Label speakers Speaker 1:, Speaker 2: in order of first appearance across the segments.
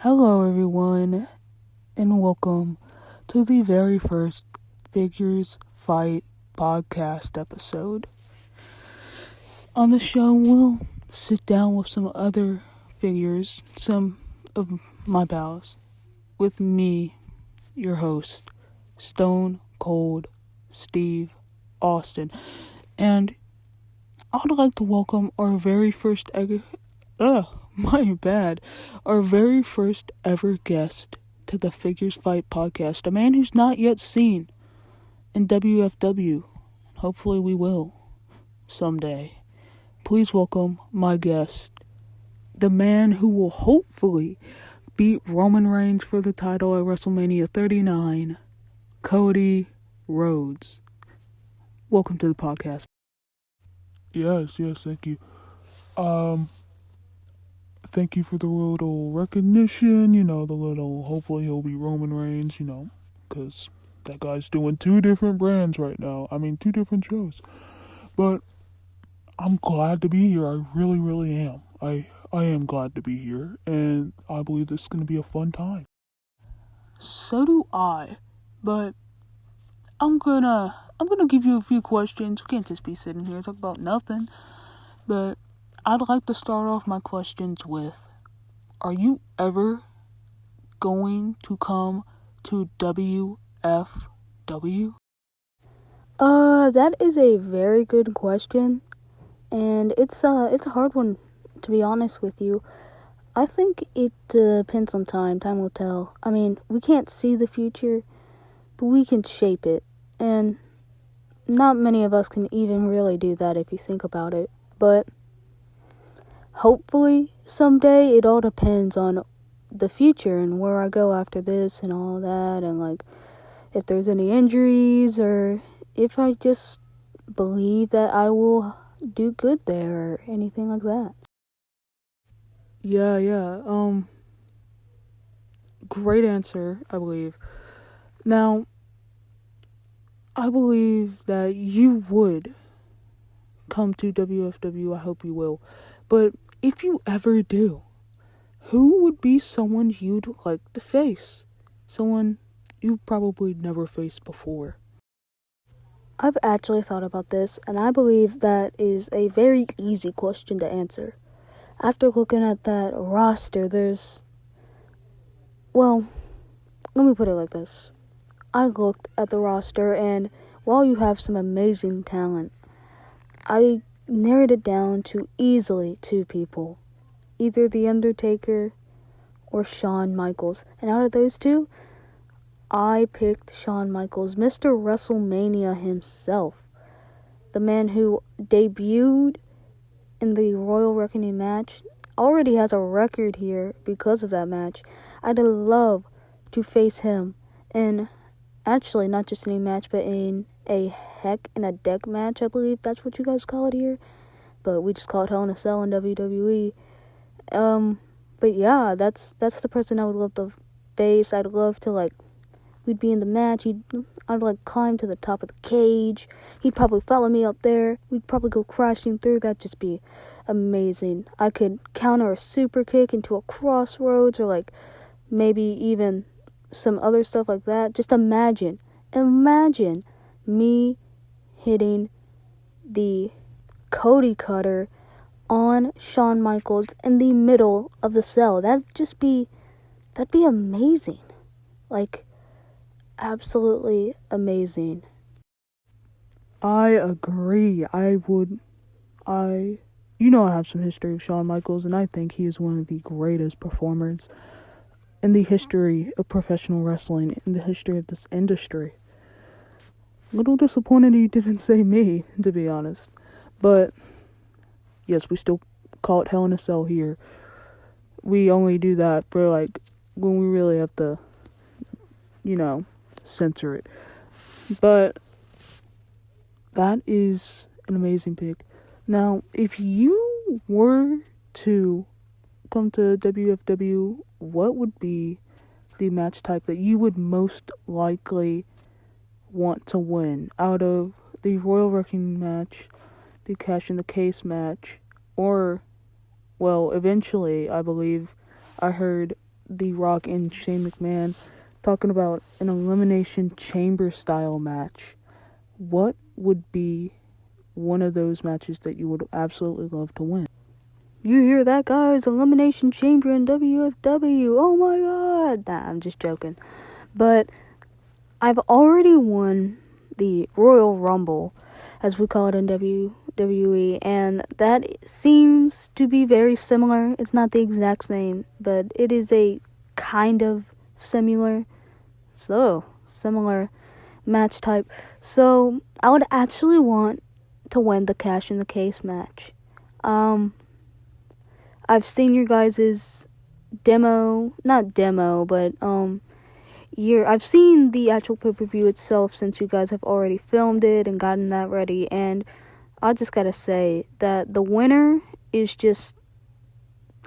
Speaker 1: Hello, everyone, and welcome to the very first Figures Fight podcast episode. On the show, we'll sit down with some other figures, some of my pals, with me, your host, Stone Cold Steve Austin, and I'd like to welcome our very first our very first ever guest to the Figures Fight podcast, a man who's not yet seen in WFW. Hopefully we will someday. Please welcome my guest, the man who will hopefully beat Roman Reigns for the title at WrestleMania 39, Cody Rhodes. Welcome to the podcast.
Speaker 2: Yes, thank you. Thank you for the little recognition, hopefully he'll be Roman Reigns, because that guy's doing two different brands right now. Two different shows. But I'm glad to be here. I really, really am. I am glad to be here, and I believe this is going to be a fun time.
Speaker 1: So do I, but I'm gonna give you a few questions. We can't just be sitting here and talk about nothing. But I'd like to start off my questions with, are you ever going to come to WFW?
Speaker 3: That is a very good question, and it's a hard one, to be honest with you. I think it depends on time. Time will tell. We can't see the future, but we can shape it, and not many of us can even really do that if you think about it. But hopefully someday, it all depends on the future and where I go after this and all that, and if there's any injuries or if I just believe that I will do good there or anything like that.
Speaker 1: Yeah. Great answer, I believe. Now, I believe that you would come to WFW. I hope you will. But if you ever do, who would be someone you'd like to face? Someone you've probably never faced before.
Speaker 3: I've actually thought about this, and I believe that is a very easy question to answer. After looking at that roster, let me put it like this. I looked at the roster, and while you have some amazing talent, I narrowed it down to easily two people. Either The Undertaker or Shawn Michaels. And out of those two, I picked Shawn Michaels, Mr. WrestleMania himself. The man who debuted in the Royal Reckoning match already has a record here because of that match. I'd love to face him in, actually, not just any match, but in a Heck in a Deck match, I believe that's what you guys call it here. But we just call it Hell in a Cell in WWE. But yeah, that's the person I would love to face. I'd love to, we'd be in the match. I'd climb to the top of the cage. He'd probably follow me up there. We'd probably go crashing through. That'd just be amazing. I could counter a super kick into a crossroads, or maybe even some other stuff like that. Just imagine me hitting the Cody cutter on Shawn Michaels in the middle of the cell. That'd be amazing. Absolutely amazing.
Speaker 1: I agree. I have some history of Shawn Michaels, and I think he is one of the greatest performers in the history of professional wrestling, in the history of this industry. A little disappointed he didn't say me, to be honest. But yes, we still call it Hell in a Cell here. We only do that for when we really have to, censor it. But that is an amazing pick. Now, if you were to come to WFW, what would be the match type that you would most likely want to win out of the Royal Wrecking match, the Cash in the Case match, or, eventually, I believe I heard The Rock and Shane McMahon talking about an Elimination Chamber style match. What would be one of those matches that you would absolutely love to win?
Speaker 3: You hear that, guys? Elimination Chamber in WFW. Oh my god. Nah, I'm just joking. But I've already won the Royal Rumble, as we call it in WWE, and that seems to be very similar. It's not the exact same, but it is a kind of similar match type. So I would actually want to win the Cash in the Case match. I've seen your guys' not demo, but I've seen the actual pay-per-view itself, since you guys have already filmed it and gotten that ready, and I just gotta say that the winner is just,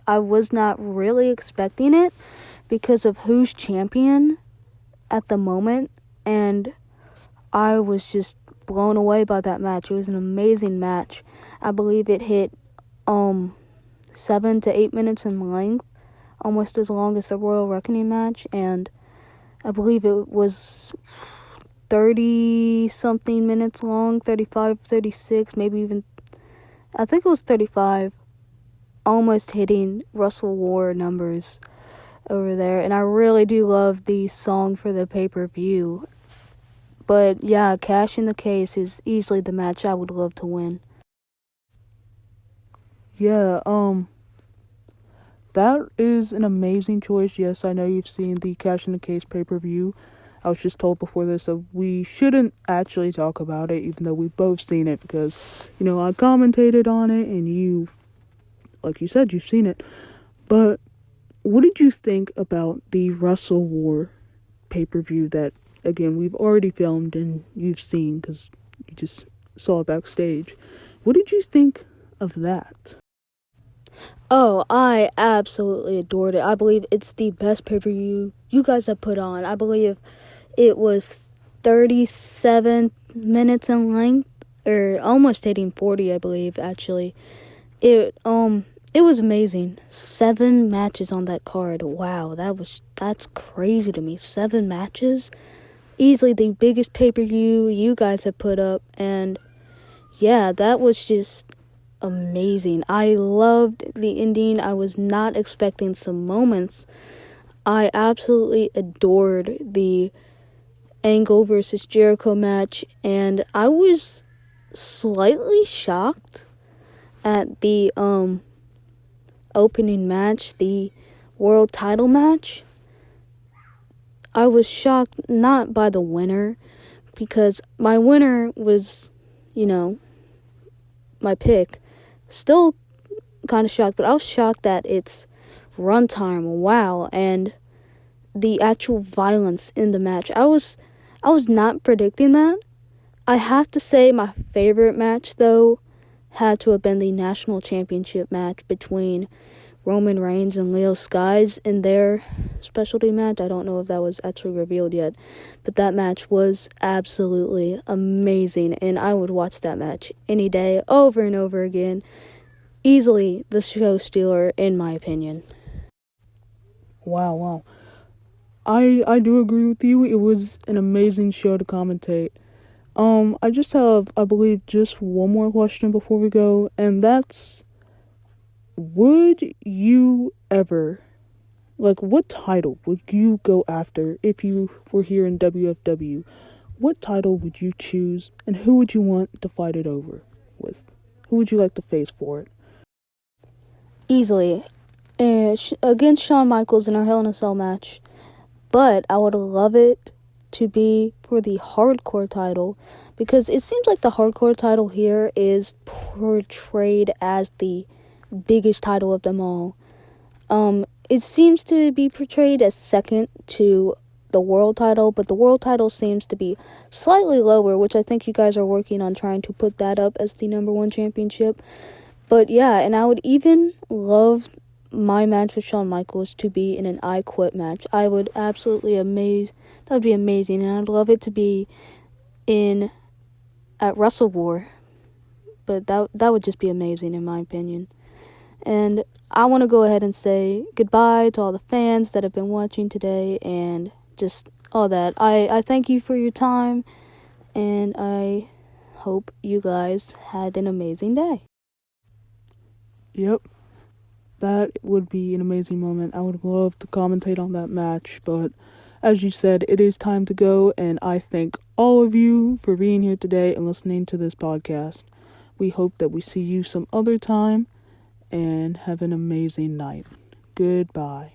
Speaker 3: I was not really expecting it because of who's champion at the moment, and I was just blown away by that match. It was an amazing match. I believe it hit 7 to 8 minutes in length, almost as long as the Royal Reckoning match, and I believe it was 30 something minutes long, 35, 36, maybe even, I think it was 35, almost hitting Russell War numbers over there. And I really do love the song for the pay-per-view. But yeah, Cash in the Case is easily the match I would love to win.
Speaker 1: Yeah, that is an amazing choice. Yes, I know you've seen the Cash in the Case pay-per-view. I was just told before this that we shouldn't actually talk about it, even though we've both seen it, because, I commentated on it, and you, like you said, you've seen it. But what did you think about the Russell War pay-per-view that, again, we've already filmed and you've seen, because you just saw it backstage? What did you think of that?
Speaker 3: Oh, I absolutely adored it. I believe it's the best pay-per-view you guys have put on. I believe it was 37 minutes in length, or almost hitting 40, I believe, actually. It was amazing. 7 matches on that card. Wow, that's crazy to me. 7 matches? Easily the biggest pay-per-view you guys have put up, and yeah, that was just amazing. I loved the ending. I was not expecting some moments. I absolutely adored the Angle versus Jericho match, and I was slightly shocked at the opening match, the world title match. I was shocked not by the winner, because my winner was, my pick. Still kind of shocked, but I was shocked that it's runtime. Wow, and the actual violence in the match. I was not predicting that. I have to say my favorite match, though, had to have been the national championship match between Roman Reigns and Leo Skies in their specialty match. I don't know if that was actually revealed yet, but that match was absolutely amazing, and I would watch that match any day, over and over again. Easily the show stealer, in my opinion.
Speaker 1: Wow. I do agree with you. It was an amazing show to commentate. I just have, I believe, just one more question before we go, and that's, would you ever, what title would you go after if you were here in WFW? What title would you choose, and who would you want to fight it over with? Who would you like to face for it?
Speaker 3: Easily. Against Shawn Michaels in our Hell in a Cell match. But I would love it to be for the hardcore title, because it seems like the hardcore title here is portrayed as the biggest title of them all. It seems to be portrayed as second to the world title, but the world title seems to be slightly lower, which I think you guys are working on trying to put that up as the number 1 championship. But yeah, and I would even love my match with Shawn Michaels to be in an I Quit match. I would absolutely that would be amazing, and I'd love it to be at Wrestle War. But that would just be amazing, in my opinion. And I want to go ahead and say goodbye to all the fans that have been watching today and just all that. I thank you for your time, and I hope you guys had an amazing day.
Speaker 1: Yep. That would be an amazing moment. I would love to commentate on that match, but as you said, it is time to go, and I thank all of you for being here today and listening to this podcast. We hope that we see you some other time, and have an amazing night. Goodbye.